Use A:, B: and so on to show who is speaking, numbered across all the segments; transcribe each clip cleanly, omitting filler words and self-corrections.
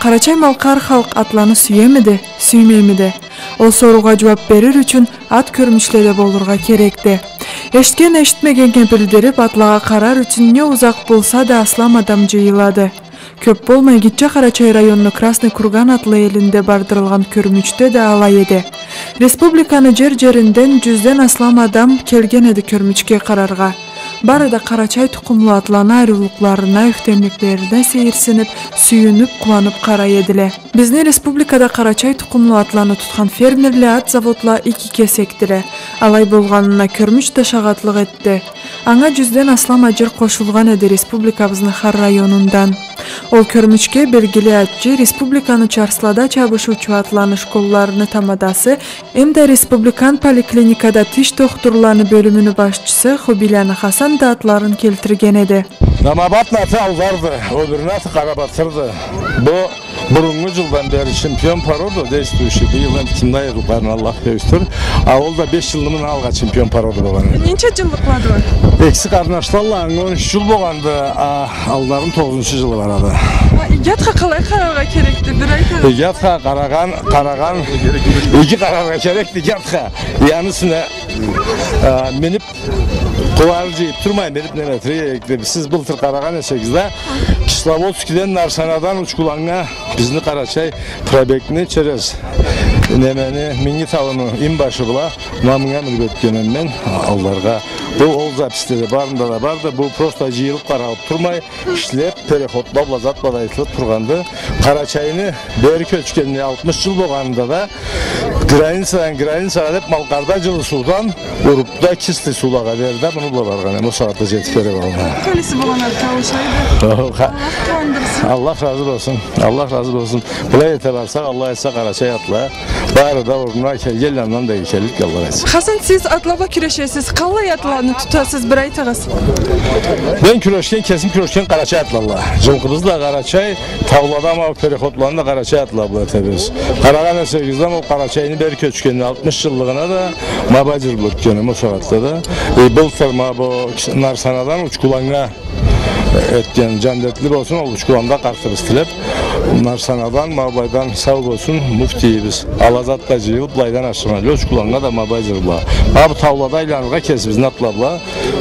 A: Карачай Малкар халk атланы сүйемиди, сүймеймиди? Ол сорууга жооп берер үчүн ат көрмүшлөдө болурга керекти. Эшткен эштмегенге билдирип, атлага карар үчүн не узак болса да аслам адам жыйылады. Көп болмай Киче Карачай районунун Красный Курган атлы элинде бардырылган көрмүчтө да алай эди. Республиканы жер-жеринден 100ден аслам адам келген эди көрмүчкө карарга. Бары да Карачай тукумлуу атланы айрылыкларына, үктемдиктерине сейирсинип, сүйүнүп, кубанып карай эдиле. Биздин республикада Карачай тукумлуу атланы туткан фермерлер ат заводла 2 кесектире. Алай болгонуна көрмүч да шагатлык этти. Аңа 100ден аслам ажыр кошулган эди республикабыздын Хар районундан. Ол көрмүчкө белгилүү атчы республиканы чарслада чабышуучу атланы школаларыны тамадасы, эмде республикан поликлиникада тиш доктурларыны бөлүмүнүн башчысы Хубиляна Хасан да атларын келтирген эди.
B: Намабат наты алгарды, Обернаты Карабатырды. Бу бурунғы жылдан бері чемпион породу действующий. Быйыл кимдай рукарны Аллах өстүр. А ол да 5 жылдын алга чемпион породу болгон.
A: Нече жылдыклады бар?
B: Экси карнашталла 13 жыл болгонду, алдарын 9 жылы барады.
A: Ятка калай карарга керекти, бир айтыңыз.
B: Ятка караган, эки карарга керекти ятка. Янысына менип кубар жейип турмай менип неметри. Сиз былтыр караган эсегизде Кисловодскиден Нарсанадан Учкуланга биздин Карачай пробегини через немени Мингиталыны имбашы була намыңа мүлгөткөнүм мен алдарга. Бул ол запистерде барында да барды. Бул просто жыйылып каралып турмай, иштеп, переходдоп, лазатпад айтылып турганды. Карачайны бери көчкөнүнө 60 жыл болгонунда да границага деп Малкарда жылы суудан урупта чистый суулага берди. Муну була барган. Эми саатта жетип берип алган.
A: Калиси болгондар калышайды.
B: Allah razı olsun. Allah razı olsun. Bulay ete varsak Allah etse Karacay atla. Bari da oruna gelenle de geçelik Allah etsin.
A: Hasan siz atlaba küreşesiz. Kalay atlarını tutasız bir aytağız.
B: Ben küreşken kesin küreşken Karacay atlarla. Жылқыбызda Karacay, tavlada ama perihodlarında Karacay atla bu etebez. Karagan esegizden o Karacay'ını beri köçkenini 60 yıllığına da mabacır bu etkenim o saatte da. Bultarma bu Narsanadan Uçkulanga etken candetli olsun ol Uçkulanda kartırız tilep. Narsanadan Mabaydan sağ olsun muftiyimiz. Alazat'ta jıyılıp laydan aşırmalı. Uçkulanga da mabaycırla. Bu tavlada ilanıga kesibizin atlabla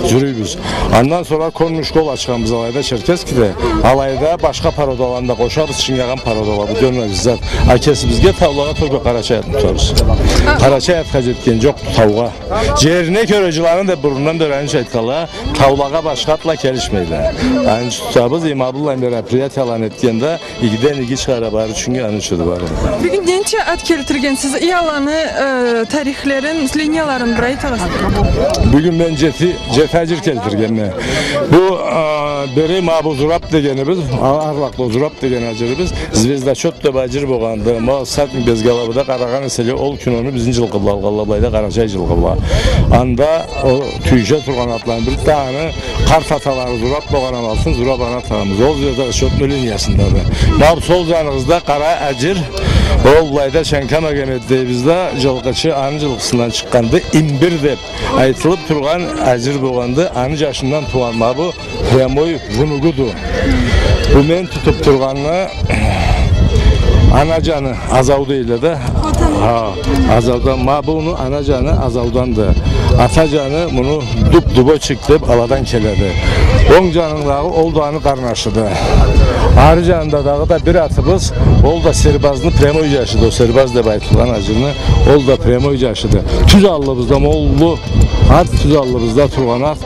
B: jürüyübüz. Ondan sonra konmuş kol açkanımız alayda Çerkezki'de. Alayda başka parodalanda koşarız çingagan parodalar. Bu dönme bizzat. Kesibizge tavlaga toka Karacay atını tutarız. Karacay at kazetken çok tavga. Ciğerine körecilerin de burnundan dönen şeytala tavlaga başka atla gelişmeydi. Yani tutabız İmabullah'ın bir apriyat yalan etkende İgiden igi çıkara bari çünkü anışıdı bari.
A: Bugün gençe at keltirgen siz iyalanı tarihlerin, linyaların burayı tağız.
B: Bugün ben cefacir keltirgen. Bu beri mabu zurap degenimiz, arvaklı zurap degen acırımız. Zvezda çöt de bacır boğandı. Ma satın bezgalabıda Karagan eseli ol künonu bizim жылқыбла алғалабайда Karacay жылқыбла. Anda o tüyce turgan atların bir tane kart ataları zurap boğanan alsın, zurap anahtarımız. O zvezda çöt liniyasında da. Mab sol canınızda Kara Acır, Oğullayda Şenkama Gemet'te bizde жылқычı anı жылқысından çıkandı. İmbir dep aytılıp turgan Acır boğandı. Anı yaşından tuğan bu Premoy vunugudu. Bu men tutup turganlı Anacanı Azavdu ile de Azavdan bunu anacanı Azavdandı. Atacanı bunu duba çıktı aladan keledi. On canındağı olduğunu karnaşıdı. Arı canında da bir atımız ol da serbazını premoy yaşıdı. O serbaz da baytılan acını ol da premoy yaşıdı. Tüz allımızda oldu. At tüz allımızda turgan at.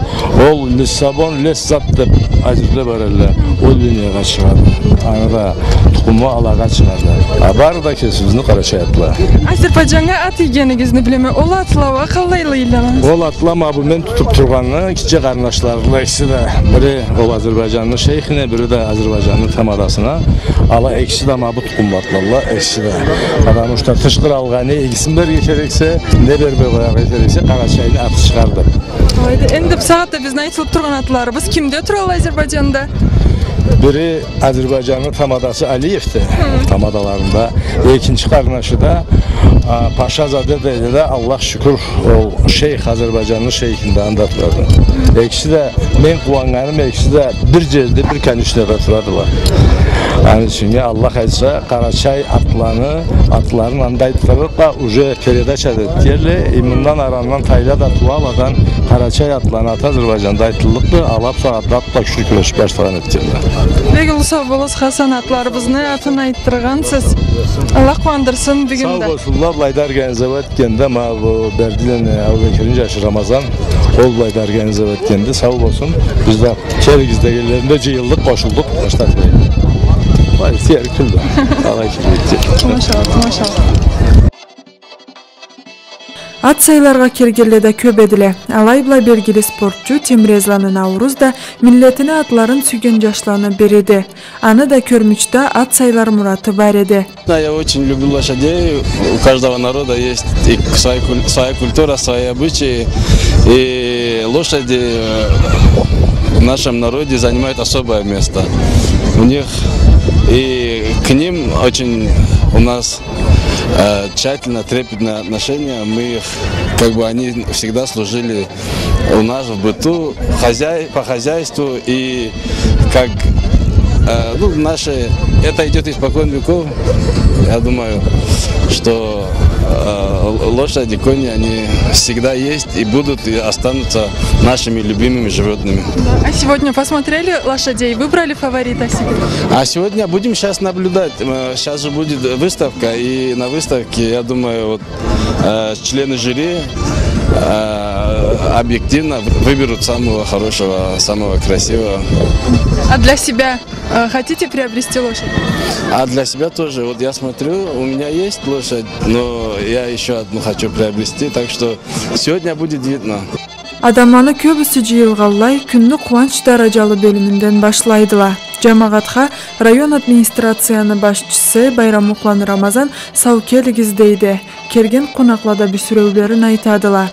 B: Ol Lissabon Lessat da acıda barelle. O dünyaya çıkardı. Anada tukumu alağa çıkardı. Abar da kesibizini Karacay atla.
A: Azerbaycan'a at yiyenigizni bileme. Ol atlava kalaylı ilanız.
B: Ol atlama bu men tutup turganlı kiçe karnaşlarla ikisi de biri ol Azerbaycanlı şeyhine biri de Azerbaycanlı tamadasına ala ekşi de ma bu tukum atlarla ekşi de. Adam uçta tışkır alga ne egisin berge gerekse ne berbe koyağı gerekse Karacay'ını atı çıkardı.
A: Haydi endip saatte biz aytılıp turgan atlarımız kimde turalı Azerbaycan'da?
B: Biri Azerbaycanlı tamadası Aliyev'ti tamadalarında. İkinci karnaşı da Paşazade de Allah şükür o şeyh Azerbaycanlı şeyhinde anlatırdı. ekşi de men kuvanganım ekşi de bir cezde bir kanüşlere turadılar. Yani çünkü Allah aytsa Karaçay atların andaytırıp da uje periyadaşadı diyerle imundan arandan tayla da tuvaladan Karaçay atlarını Azerbaycan'da aytıldıklı alap sonra da şükürleş başlayan ettiler.
A: Peki sağ bolası Hasan atlarımızın atını ayttırgansız. Allah kuandırsın bugün de.
B: Sağ olsunlar Baydar organize etkende ma bu Berdilen Avbekirin yaşı Ramazan ol Baydar organize etkende sağ olsun. Biz de Kergiz'de gelirinde cıyıldık koşulduk başladık. Vay diğer küldü. Allah kirletti.
A: Maşallah. At sayılarga kirgelle köp edile. Alayla belgili sportçu Temrezlan'ın Navruz da milletine atların sügen yaşlarını beredi. Anı da körmüşte at sayılar muratı var edi.
C: Я очень люблю лошадей. У каждого народа есть своя культура, свои обычаи. И лошади в нашем народе занимают особое место. У них и к ним очень у нас тщательно, трепетное отношение. Мы их, как бы они всегда служили у нас в быту, по хозяйству и как наши, это идет испокон веков. Я думаю, что лошади, кони, они всегда есть и будут и останутся нашими любимыми животными.
A: А сегодня посмотрели лошадей, выбрали фаворита себе?
C: А сегодня будем сейчас наблюдать. Сейчас же будет выставка, и на выставке, я думаю, вот, члены жюри объективно выберут самого хорошего, самого красивого.
A: А для себя хотите приобрести лошадь?
C: А для себя тоже. Вот я смотрю, у меня есть лошадь, но я еще одну хочу приобрести, так что сегодня будет видно.
A: Adamаны köbüsü jıyılgallay күнні қуанç даражалы бөлімінден башлайдыла. Жамағатқа район администрацияны башчысы Байрам Уклан Рамазан сау келігіз дейді. Керген қонақлада бүсіреулерін айтадыла.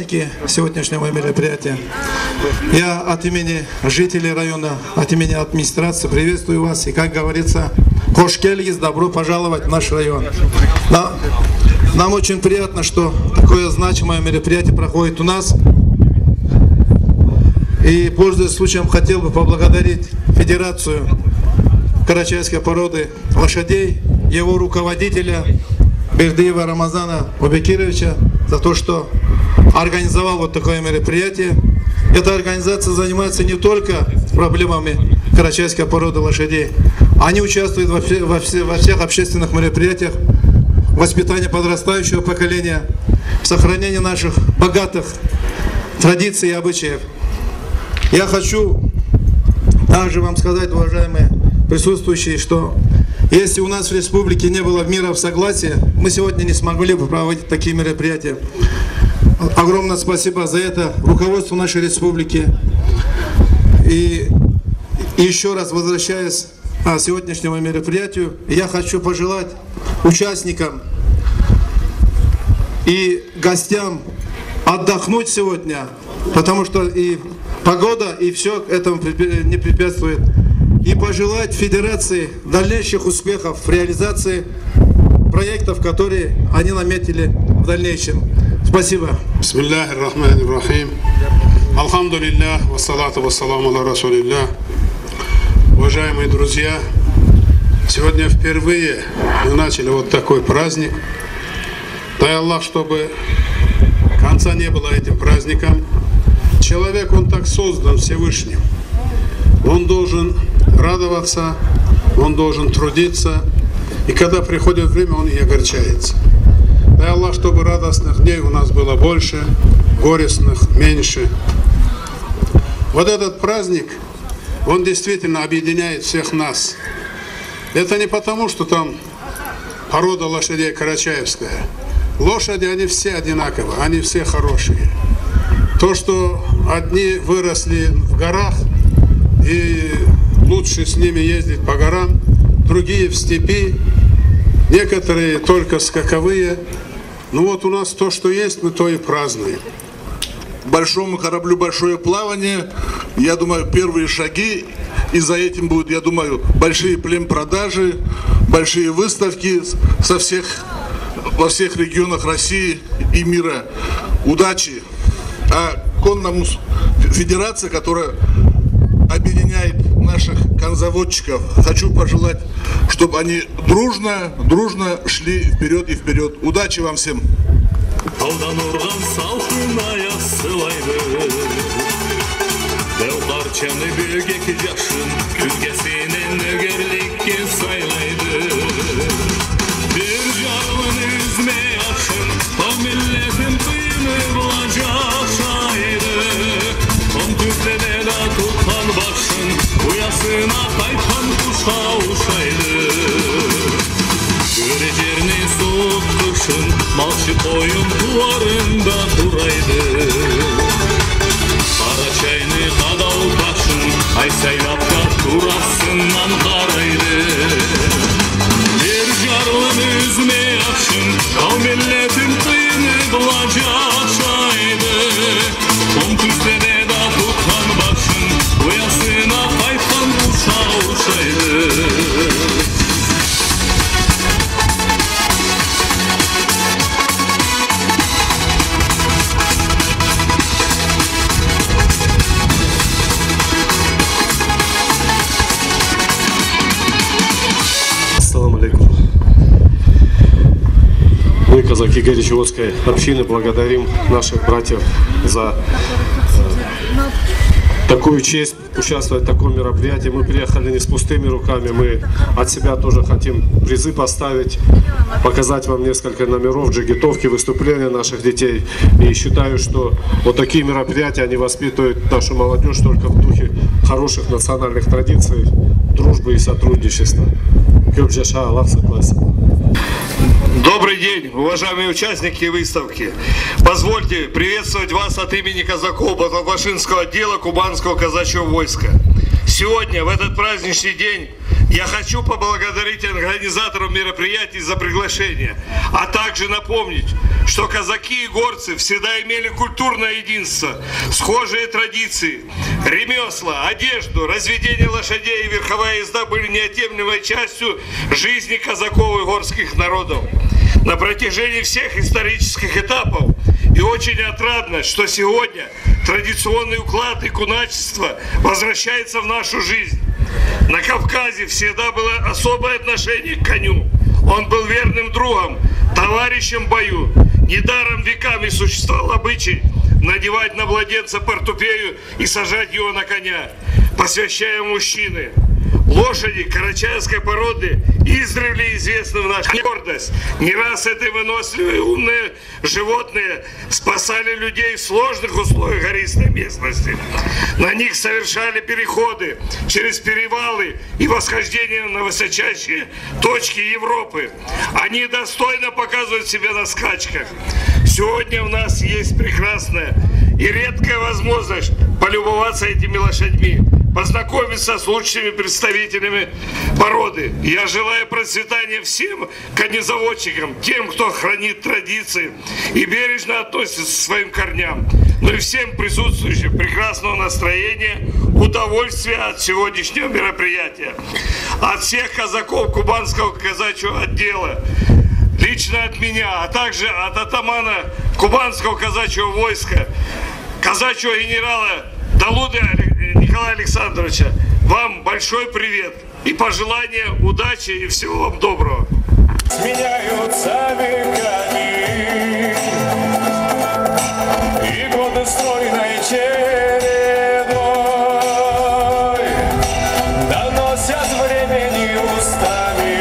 D: участники сегодняшнего мероприятия. Я от имени жителей района, от имени администрации приветствую вас. И, как говорится, хош келгиз, добро пожаловать в наш район. Нам очень приятно, что такое значимое мероприятие проходит у нас. И, пользуясь случаем, хотел бы поблагодарить Федерацию карачайской породы лошадей, его руководителя Бердыева Рамазана Убекировича за то, что организовал вот такое мероприятие. Эта организация занимается не только проблемами карачайской породы лошадей. Они участвуют во всех общественных мероприятиях, воспитания подрастающего поколения, сохранения наших богатых традиций и обычаев. Я хочу также вам сказать, уважаемые присутствующие, что если у нас в республике не было мира в согласии, мы сегодня не смогли бы проводить такие мероприятия. Огромное спасибо за это руководству нашей республики. И еще раз возвращаясь к сегодняшнему мероприятию, я хочу пожелать участникам и гостям отдохнуть сегодня, потому что и погода, и все этому не препятствует. И пожелать Федерации дальнейших успехов в реализации проектов, которые они наметили в дальнейшем. Спасибо.
E: Бисмиллахир-рахманир-рахим. Алхамдулиллах, вассалату вассаламу аля расулиллах. Уважаемые друзья, сегодня впервые мы начали вот такой праздник. Дай Аллах, чтобы конца не было этим праздникам. Человек, он так создан Всевышним. Он должен радоваться, он должен трудиться. И когда приходит время, он и огорчается. Дай Аллах, чтобы радостных дней у нас было больше, горестных меньше. Вот этот праздник, он действительно объединяет всех нас. Это не потому, что там порода лошадей карачаевская. Лошади, они все одинаковые, они все хорошие. То, что одни выросли в горах, и лучше с ними ездить по горам, другие в степи, некоторые только скаковые. Ну вот у нас то, что есть, мы то и празднуем.
F: Большому кораблю большое плавание, я думаю, первые шаги, и за этим будут, я думаю, большие племпродажи, большие выставки во всех регионах России и мира. Удачи! А конному федерация, которая объединяет наших конзаводчиков, хочу пожелать, чтобы они дружно шли вперед и вперед. Удачи вам всем!
G: Uyasına kaytan kuşa uşaydı. Göreceğini soğuk kışın malçı koyun duvarında duraydı. Karaçayını kadal başın ay seylapta durasından karaydı. Bir carlın üzme yaşın kal milletin kıyını bulacakşaydı. Kom tüzlede da tutan başın uyasına kaytan kuşa uşaydı.
H: Ассаламу алейкум. Мы, казаки Горячеводской общины, благодарим наших братьев за такую честь участвовать в таком мероприятии. Мы приехали не с пустыми руками, мы от себя тоже хотим призы поставить, показать вам несколько номеров, джигитовки, выступления наших детей. И считаю, что вот такие мероприятия, они воспитывают нашу молодежь только в духе хороших национальных традиций, дружбы и сотрудничества.
I: Добрый день, уважаемые участники выставки. Позвольте приветствовать вас от имени казаков Баталбашинского отдела Кубанского казачьего войска. Сегодня, в этот праздничный день, Я хочу поблагодарить организаторов мероприятий за приглашение, а также напомнить, что казаки и горцы всегда имели культурное единство, схожие традиции, ремесла, одежду, разведение лошадей и верховая езда были неотъемлемой частью жизни казаков и горских народов. На протяжении всех исторических этапов и очень отрадно, что сегодня традиционный уклад и куначество возвращается в нашу жизнь. На Кавказе всегда было особое отношение к коню. Он был верным другом, товарищем в бою. Недаром веками существовал обычай надевать на младенца портупею и сажать его на коня, посвящая мужчины. Лошади карачаевской породы издревле известны в нашей гордость. Не раз эти выносливые умные животные спасали людей в сложных условиях гористой местности. На них совершали переходы через перевалы и восхождение на высочайшие точки Европы. Они достойно показывают себя на скачках. Сегодня у нас есть прекрасная и редкая возможность полюбоваться этими лошадьми, познакомиться с лучшими представителями породы. Я желаю процветания всем конезаводчикам, тем, кто хранит традиции и бережно относится к своим корням. Ну и всем присутствующим прекрасного настроения, удовольствия от сегодняшнего мероприятия. От всех казаков Кубанского казачьего отдела, лично от меня, а также от атамана Кубанского казачьего войска, казачьего генерала Далуды Николая Александровича, вам большой привет и пожелания удачи и всего вам доброго.
G: Сменяются веками, и годы стройной чередой доносят времени устами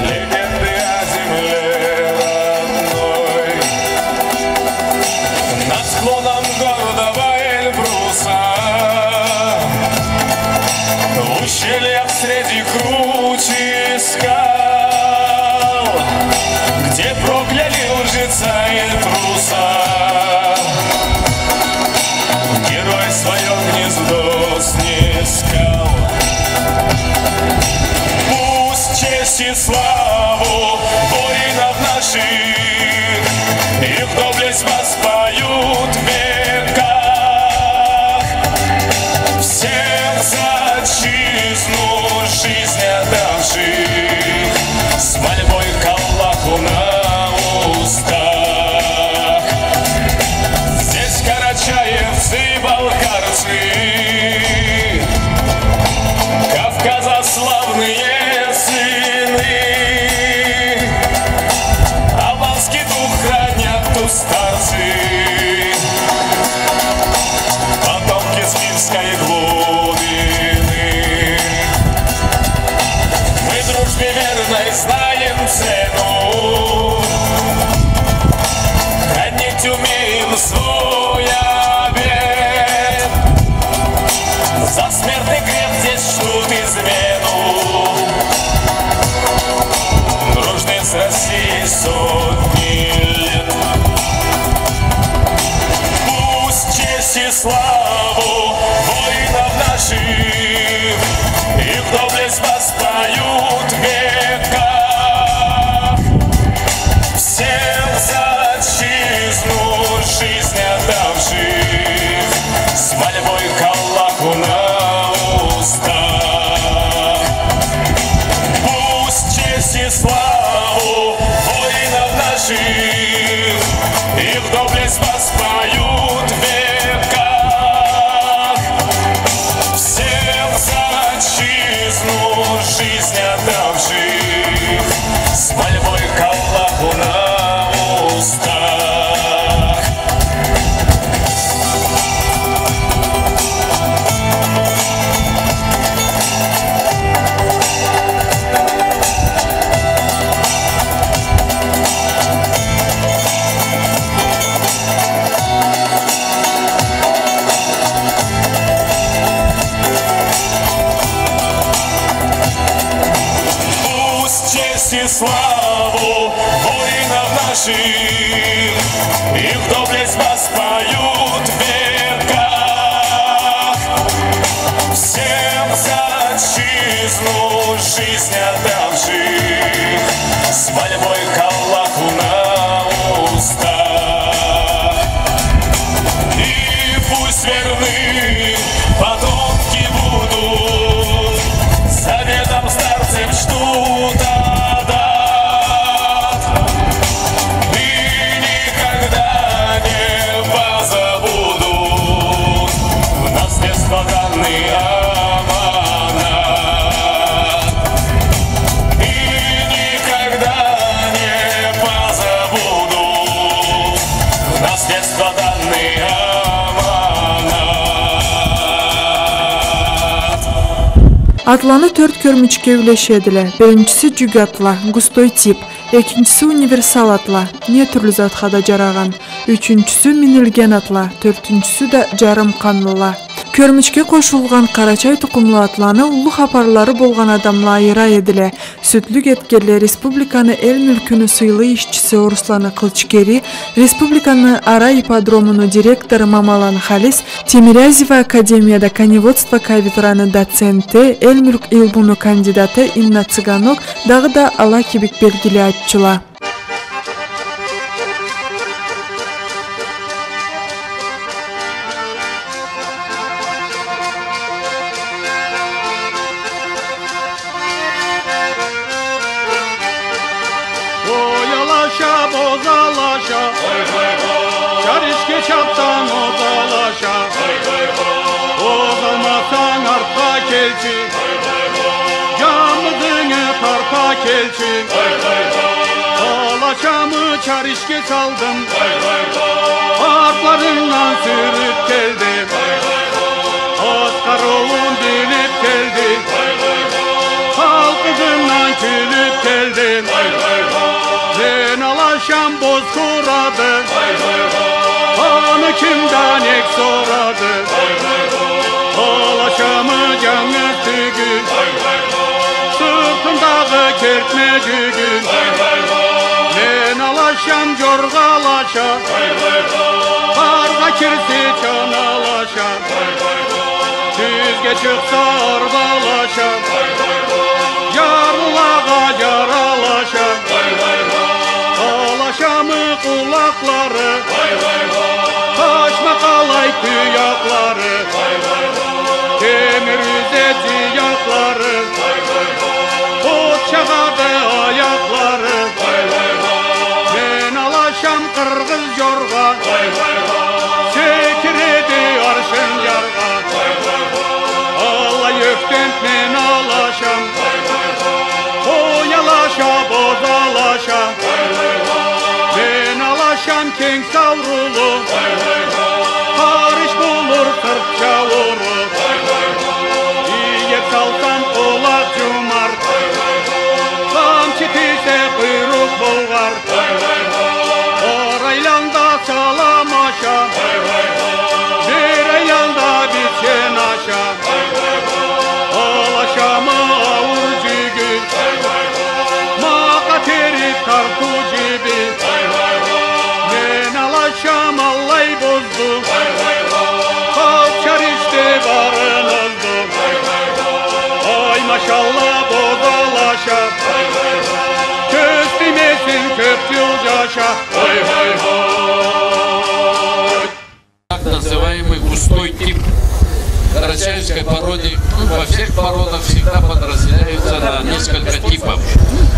G: легенды о земле родной. Над склоном гордого Эльбруса, в ущельях среди кручи скал, где прокляли лжеца и труса, герой свое гнездо снискал. Пусть честь и славу воинов наших их доблесть воспоют в веках. Всем за отчизну жизнь отдавших, с мольбой к Аллаху на устах. Здесь карачаевцы и балкарцы, Кавказа славные сыны, албанский дух хранят устарцы, потомки Сибирской глубины. Мы дружбе верной знаем цену, хранить умеем свой обет. За смертный грех здесь ждут измену, дружны с Россией сотни лет. Пусть честь и славу воинов наших их доблесть воспоют в веках. Всем за отчизну жизнь отдавших, с мольбой к Аллаху на устах. Пусть честь и славу воинов наших их доблесть воспоют в веках. Всем за отчизну жизнь отдавших, с мольбой к Аллаху на устах. И славу воинов наших их доблесть воспоют в веках. Всем
A: Atlanı 4 körmüçke üleşediler. Birincisi jüg atla, gustoy tip. İkincisi universal atla, ne türlü zatqa da jaragan. Üçüncüsü minilgen atla, dörtüncüsü de jarım kanlıla. Körmüçke koşulgan Karaçay tukumlu atlanı ullu haparları bolgan adamla ayıra edile. Sütlük etkerli Respublikanı el mülkünü sıylı işçisi Ruslanı Kılçkeri, Respublikanı Ara ipodromunu direktoru Mamalan Halis, Timirazeva Akademiyada Konevодство kavitranı doценти, el mülk ilbunu kandidatı Inna Циганок dağı da ala kibik belgili atçıla.
J: Oyalaşa bozalaşa, çarışke çaptan ozalaşa, ozalmasan arpa kelçi, yağmızını tarpa kelçi, alaşamı çarışke saldım, artlarından sürüp geldim, Oscar oğlum dönüp geldi, halkızından külüp geldim. Ben alaşam boz kuradı, hanı kimden ek soradı, alaşamı canı tügül, sırtındağı kertme cügül. Ben alaşam jorgalaşa, karga kirsi çanalaşa, düzge çıksa arbalaşa, yarlağa yaralaşa. Alaşamı kulakları, taşma kalay kıyakları, demir yüze ciyakları, ot çağardı ayakları. Ben alaşam kırgız yorga, çekiredi arşın yarga. Allah yökten men alaşam, oyalaşa bozalaşa. Ben alaşam keng savrulu, karış bulur kırkça vurur. İyi salsam kulak cumar, kamçı tise kuyruk bulgar. Oraylanda salam aşa, bir aylanda biçen aşa. Alaşamı avur cügül, makateri tartu cibi. Ben alaşam allay bozdu, kalçar işte barın oldu. Ay maşallah bozalaşa, köstümesin köpçül caşa. Oy oy oy.
K: Так называемый густой тип карачаевской породы, во всех породах всегда подразделяются на несколько типов.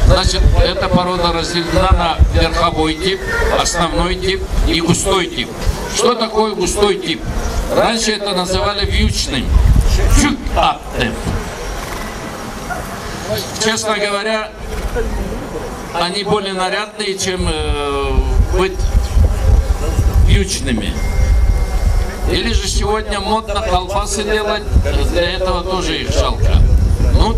K: Значит, эта порода разделена на верховой тип, основной тип и густой тип. Что такое густой тип? Раньше это называли вьючным, чук-аттем. Честно говоря, они более нарядные, чем быть вьючными. Или же сегодня модно колбасы делать, для этого тоже их жалко. Ну,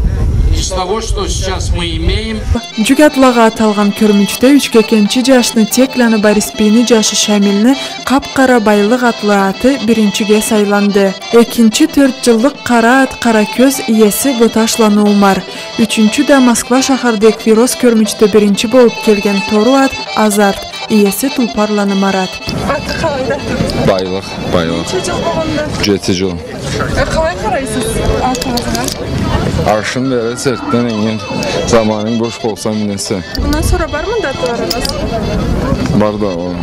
K: из того, что сейчас мы имеем...
A: Jüg atlağa atalgan körmüçte 3 kekençi jaşны Teklanı Barispini jaşı Şamilni kapkara baylıq atlı atı birinciге saylandı. Ekinci 4 yıllık kara at kara köz iyesi Botaşlanı Umar. Üçüncü de Moskva şahardaki Viroz körmüçte birinci bolup kelgen toru at Azart. İyesi Tulparlanı Marat.
L: Atı kalaydı?
M: Baylıq.
L: Neçə jıl bolğanda?
M: 7 jıl.
L: Qalay qaraysınız atınızga?
M: Arşın belə sertdən engin zamanın boş bolsa minəsə.
L: Bundan sonra var mı datlarınız?
M: Var da o.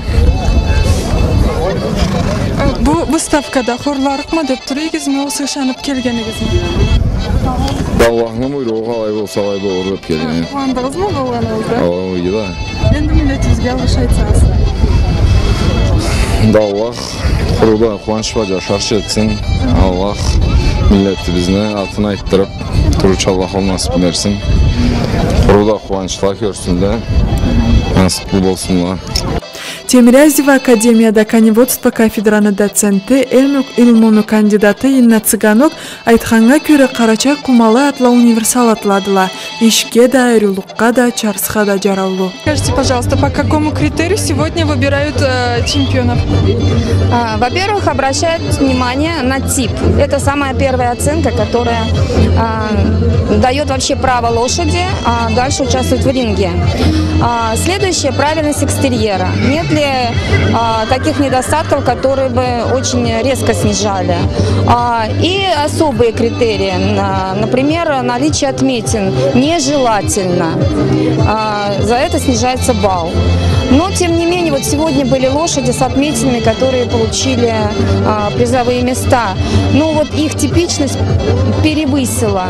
L: Bu выставкада xorlarıq mı dep turýygizmi, o sığşanyp kelgenigizmi?
M: Allah'ın buyruğu qalay bolsa qalay bolur dep gelýän.
L: Qandygyzmy bolganygynda?
M: O, iyi da.
L: Endi milletimizge algyş aýtsaňyz.
M: Allah kuruda kuvanç ve yaşarış etsin. Allah milletimize atını ayttırıp duruçallah nasip versin. Kuruda kuvançlar görsünler. Nasip olsunlar.
A: Тимирязева Академияда коневодство кафедраны доценти, эл илмуну кандидаты Инна Цыганок айтханга көрө Карачай кумалы атла универсал атладыла. Ишке да, айрылыкка да, чарсха да жаралуу.
L: Скажите, пожалуйста, по какому критерию сегодня выбирают чемпионов?
N: Во-первых, обращают внимание на тип. Это самая первая оценка, которая дает вообще право лошади дальше участвовать в ринге. Следующее – правильность экстерьера. Нет ли таких недостатков, которые бы очень резко снижали. И особые критерии, например, наличие отметин нежелательно. За это снижается балл. Но, тем не менее, вот сегодня были лошади с отметинами, которые получили призовые места. Но вот их типичность перевысила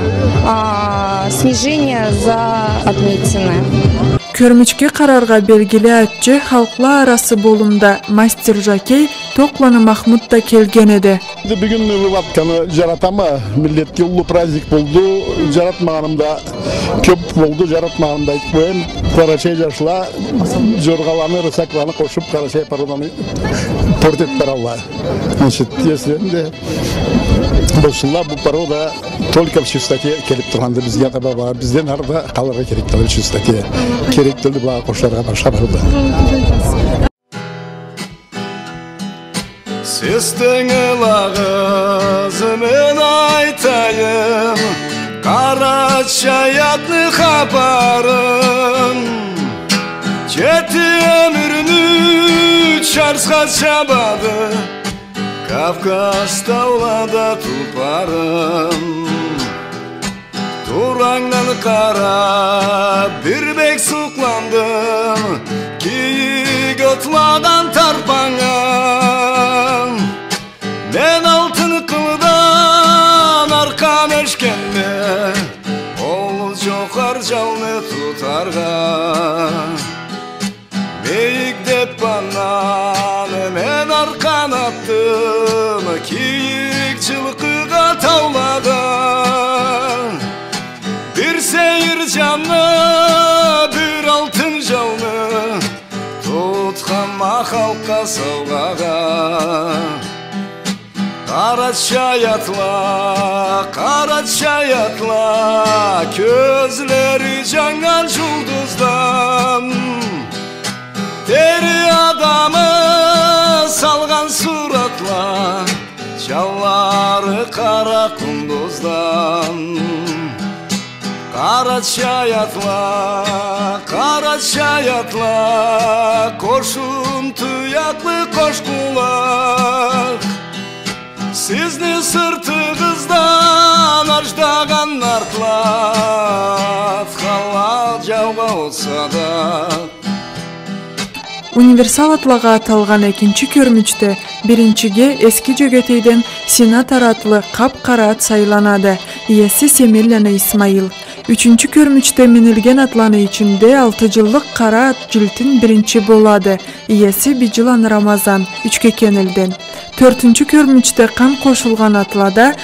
N: снижение за отметины.
A: Көрмүчкө карарга белгилүү атчы халкла арасы болумда мастер жокей Токланы Махмуд да келген эди.
O: Бүгүн ватканы жаратама, милletке улуу праздник болду, жаратмаганымда көп болду, жаратмаганымда айтып коеюн. Карачай жашла жоргаланы, рысакланы кошуп Карачай пароданы портет баралла. Значит, если болсунла бу порода только в чистоте келип турганды бизге да баба, бизден арда калырга керек в чистоте. Керектелди бага кошарга башкарылды.
P: Сестің лағызымен айтайын Карачай атны хабарын Жеті өміріні чарсқа чабады Кавказ таулада тұлпарын Тураңнан қара бірбек сұқландым Киік отладан тарпаңа Мен алтын қылдан арқан өшкенде Ол жоқар жалны тұтарға Мейік деп банан мен арқан аттым Киік жылқыға тауладан Bir seyir canlı, bir altın жалны Tutqanma xalqa savğağa Карачай atla Közleri jangan жұлдыздан Deri adamı salgan suratla Çalları kara kunduzdan Карачай atla Koşun tuyaklы koş kulak Sizni sırtınızdan ajdağan artlat Halal jauga olsa da
A: Универсал атлага аталган экинчи көрмүчтө биринчиге эски жөгөтөйдөн сенатор атлы кап-кара ат сайланады. Иеси Семелляна Исмаил. Үчүнчү көрмүчтө минилген атланы ичинде 6 жылдык кара ат жилтин биринчи болады. Иеси Bijlan Рамазан 3 кенелден. 4-чү көрмүчтө кан кошулган атлада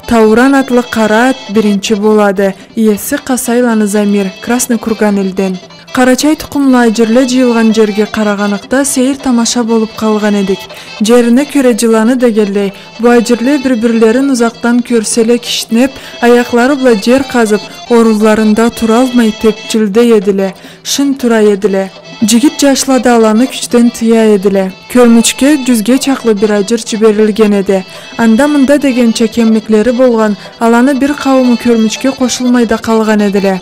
A: Тауран атлы кара ат биринчи болады. Иеси Касайланы Замир Красный Курган элден. Карачай тукумлуу ажырлы жыйылган жерге караганыкта сейир тамаша болуп калган эдик. Жерине көрө жыланы дегелей, бу ажырлы бири-бирлерин узактан көрсө эле киштинеп, аяклары була жер казып, оруларында тура алмай тепчилде эдиле, шын тура эдиле. Жигит жашлады аланы күчтен тыя эдиле. Көрмүчкө 100ге чаклы бир ажыр жиберилген эди. Анда мында дегенче кемликтери болгон, аланы бир кабымы көрмүчкө кошулмай да калган эдиле.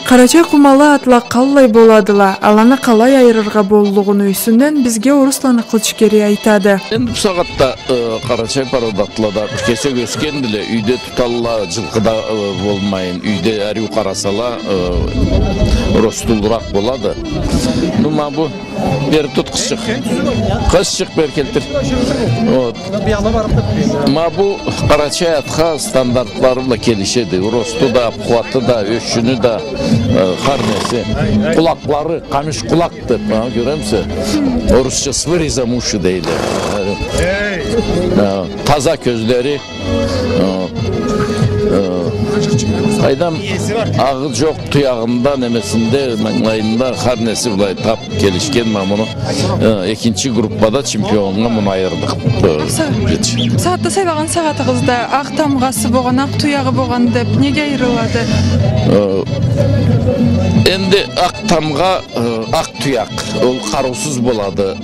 A: Карачай кумалы атла каллай боладыла, аланы калай айырырга болдугун үйсүндөн бизге Уруслан Кылчкери айтады.
K: Энд бу сагатта Карачай пародатлада кесек өскөн деле үйдө туталла жылкыда болмайын, үйдө ариу карасала ростулураак болады. Нума бу бер тут кызчык. Кызчык бер келтир. Вот. Ма бу Карачай атка стандартлары да келишеди. Росту да, кубаты да, өшүнү да, харнеси. Кулаклары камыш кулак деп көрөмсү. Орусча с вырезом уши дейли. Таза көздөрү. Айдам агы жок туягында немесинде маңлайында харнеси булай тап келишкен мамуну ikinci gruppada çempionluğa munayırdık.
L: Saatda saylagan saatыңızda ақ тамғасы болған, ақ тұяғы болған деп неге айырылады?
K: Endi ақ tamğa, ақ tuyak, ol qarusuz boladı,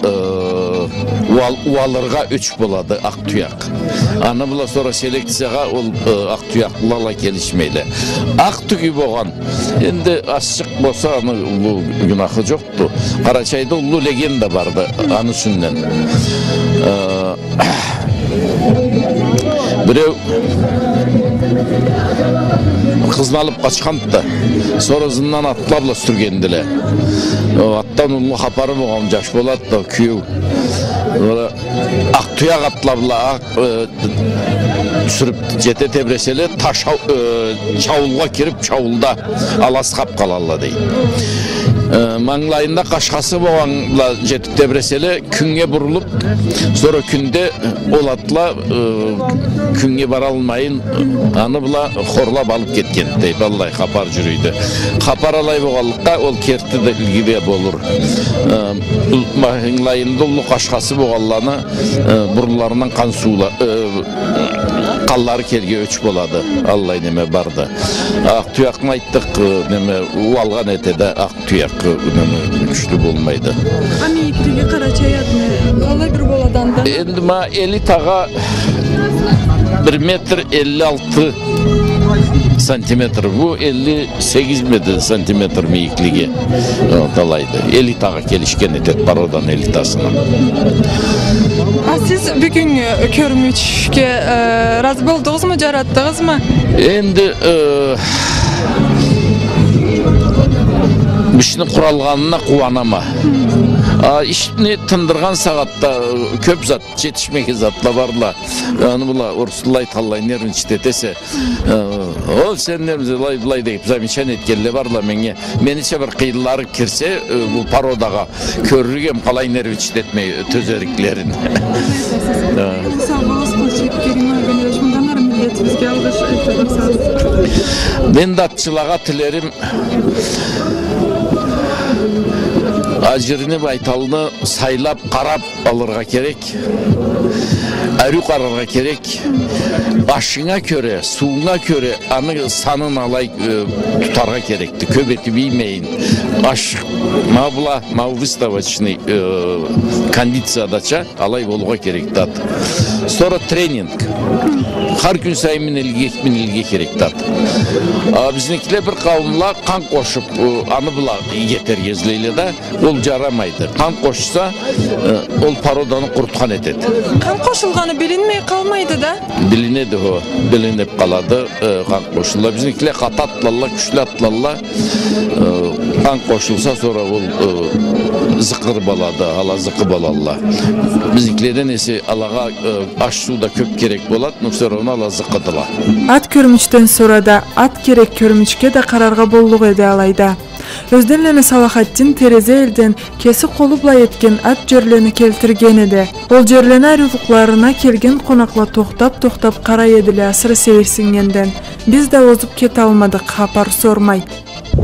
K: ualırga 3 boladı ақ tuyak. Anı bula sonra seleksiyaga ol ақ tuyaklılarla gelişmeyle. Ақ tüyü bolğan, endi açık bolsa bu günahı yoktu. Karaçay'da ulu legenda vardı anı sünden. Birev kızını alıp kaçkandı. Sonra zından atlabla sürgendile. Attan ulu haparı boğam jaş bolat da küyü. Ақ tuyak atlabla sürüp jete tebreseli çavulga kirip çavulda alaskap kalalla deydi. Manglayında kaşkası boğanla jetip tebreseli künge burulup sonra künde olatla künge baralmayın anı bula horlap alıp ketken deyip vallahi kapar jürüydü. Kapar alay boğallıkta ol kerti de ilgibe olur. Manglayında ulu kaşkası boğallana burullarından kan suğla kalları kelge öç boladı. Allahy neme bardı. Ақ tuyakma ayttık neme ualgan etede ақ tuyak güçlü bolmaydı.
L: Amiyikdigi Karaçay adını kalay bir boladandı?
K: Endi ma elitaga 1 metr 56 santimetr bu 58 metr santimetr miyikligi talaydı. Elitaga kelişken etet parodan elitasına.
L: Siz bugün körmüşke razı boldunuz mu, jarattınız mı?
K: Endi işini kuralganına kuvanama. İşini tındırgan sağatta köp zat, yetişmek zatla barla. Yani bula orsullay tallay nervin çitetese. O sen nervin lay deyip zaminşan etkelle barla menge. Meniçe bir kıyıları kirse bu parodaga körrügem kalay nervin çitetmeyi tözeriklerin. Ben de atçılağa tilerim Acırını baytalını saylap qarap alırga gerek. Arı qararga gerek. Başına köre, suuna köre anı sanın alay tutarga gerekti. Köbeti bilmeyin. Aş mabla mavvistavachny konditsiyadacha alay boluga gerekti. Sonra trening. Har gün sayın minilge gerekti. Biznikiler bir kavimla kan koşup anı bula yeter gezleyle de ol jaramaydı. Kan koşsa ol parodanı kurtkan etedi.
L: Kan koşulganı bilinmey kalmaydı da?
K: Bilinedi o. Bilinip kaladı kan koşullar. Biznikiler katı atlarla, güçlü atlarla kan koşulsa sonra ol zıkır baladı, hala zıkı balalla. Biznikilerden esi alağa aş suda köp gerek bolat, sonra onu ala zıkıdıla.
A: At körmüşten sonra da at gerek körmüşke de kararga bolluk ede alayda. Özdenleme Salahattin tereзе elden kesi kolubla etken at jörleni keltirgen ede. Ol jörleni ayrılıklarına kelgen konakla toktap kara edile asırı seyirsingenden. Biz de ozup kete almadık, hapar sormay.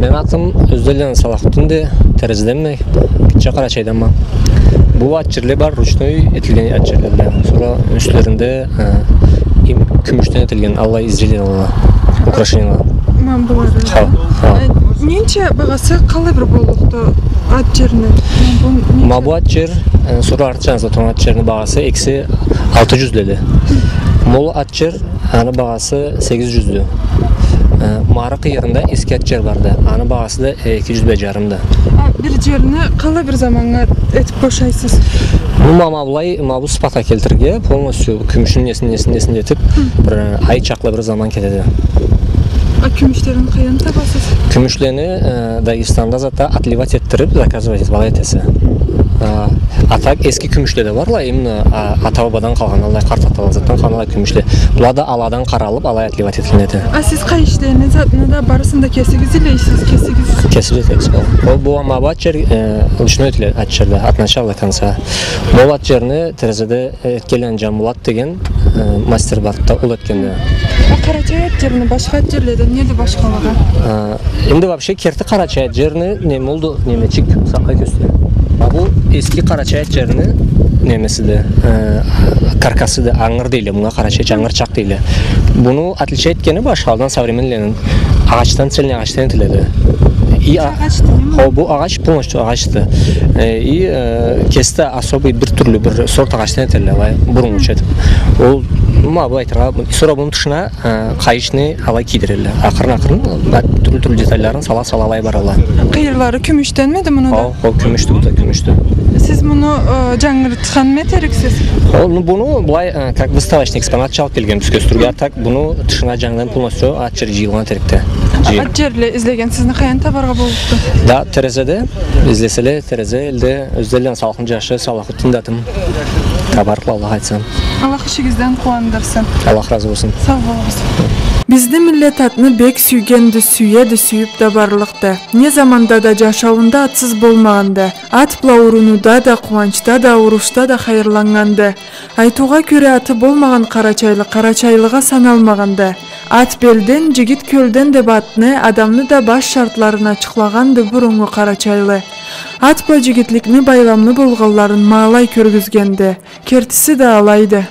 Q: Men atım Özdenleme Salahattin de terezedenme Karaçay'dan mı? Bu at jörle bar rучной etilgen at jörlerle. Sonra üstlerinde kümüşten etilgen Allah izcili ola. Ukraşenla.
L: Man buları. Nence bağası kalay bir bolluktu at jörüne?
Q: Ma bu at jör sonra artacağınızda ton at jörünün bağası eksi 600 dedi. Mol at jör anı bağası 800'dü. Maraqı yerinde eski at jör vardı. Anı bağası da 200 bejarımdı.
L: Bir jörüne kalay bir zamanlar etip boşaysız?
Q: Bu spata keltirge polностью kümüşün nesini etip bir ay çakla bir zaman ketedi.
L: Kümüşlerin kıyını tabasız?
Q: Kümüşlerini Dağıstan'da zaten atlivat ettirip zaказывать etip etesi. Atak eski kümüşler de varla, emni ata-babadan kalgan alay kart atalazattan kanalay kümüşler. Bular da aladan karalıp alay atlivat etilmedi.
L: Siz kay işlerini da barısında kesigiz ileysiz, kesigiz?
Q: Kesili tekst bu. Bu ama bu atçer rучной etkiler atçerde, atnaşavla kansa. Bu atçerini terezede etkelen Camulat degen master barda ol etkende.
L: Karaçay atçerini başka atçerlerden neydi başkalığı?
Q: Şimdi вообще kerti Karaçay atçerini ne oldu, ne çık, sakay köstü. Bu eski Karaçay at yerini nemesi de karkası da ağır değil. Buna Karaçay ağır çak değil. Bunu atlışa etkeni başkaldan savremenlerin ağaçtan çelini ağaçtan etiledi. Bu ağaç полностью ağaçtı. Keste особый bir türlü bir sort ağaçtan etildi. Burun uçadı. O bu aytırga sonra bunun dışına kayışını alay kiydirirler. Akırın türlü detalların sala alay barala.
L: Kıyırları kümüşten mi de bunu da?
Q: O kümüştü bu da kümüştü.
L: Siz bunu жаңғыртқан mı eteriksiz?
Q: Bunu bulay как выставочный экспонат çalıp gelgen biz göstürge tak bunu dışına жаңдан полностью atçır jiyilgan terikte.
L: At жерle izlegen sizni kayan tabarga boluptu?
Q: Da terezede izlesele tereze elde özdelden salkın jaşı salakı tindadım. Tabarıkla Allah aytsam.
L: Allah işinizden kuandırsın.
Q: Allah razı olsun.
L: Sağ olun.
A: Bizde millet atını bek süygendi, süyedi, süyüp da barlıqda. Ne zamanda da jaşavında atsız bolmağanda. At bula urunuda da, kuvançta da, uruşta da hayırlanğanda. Aytuğa göre atı bolmağan Karaçaylığa sanalmağanda. At belden, jigit kölden de batını, adamını da baş şartlarını açıqlağandı burungu Karaçaylı. At bu jigitlikni bayramlı bolğalların mağlay körgüzgendi. Kertisi de alaydı.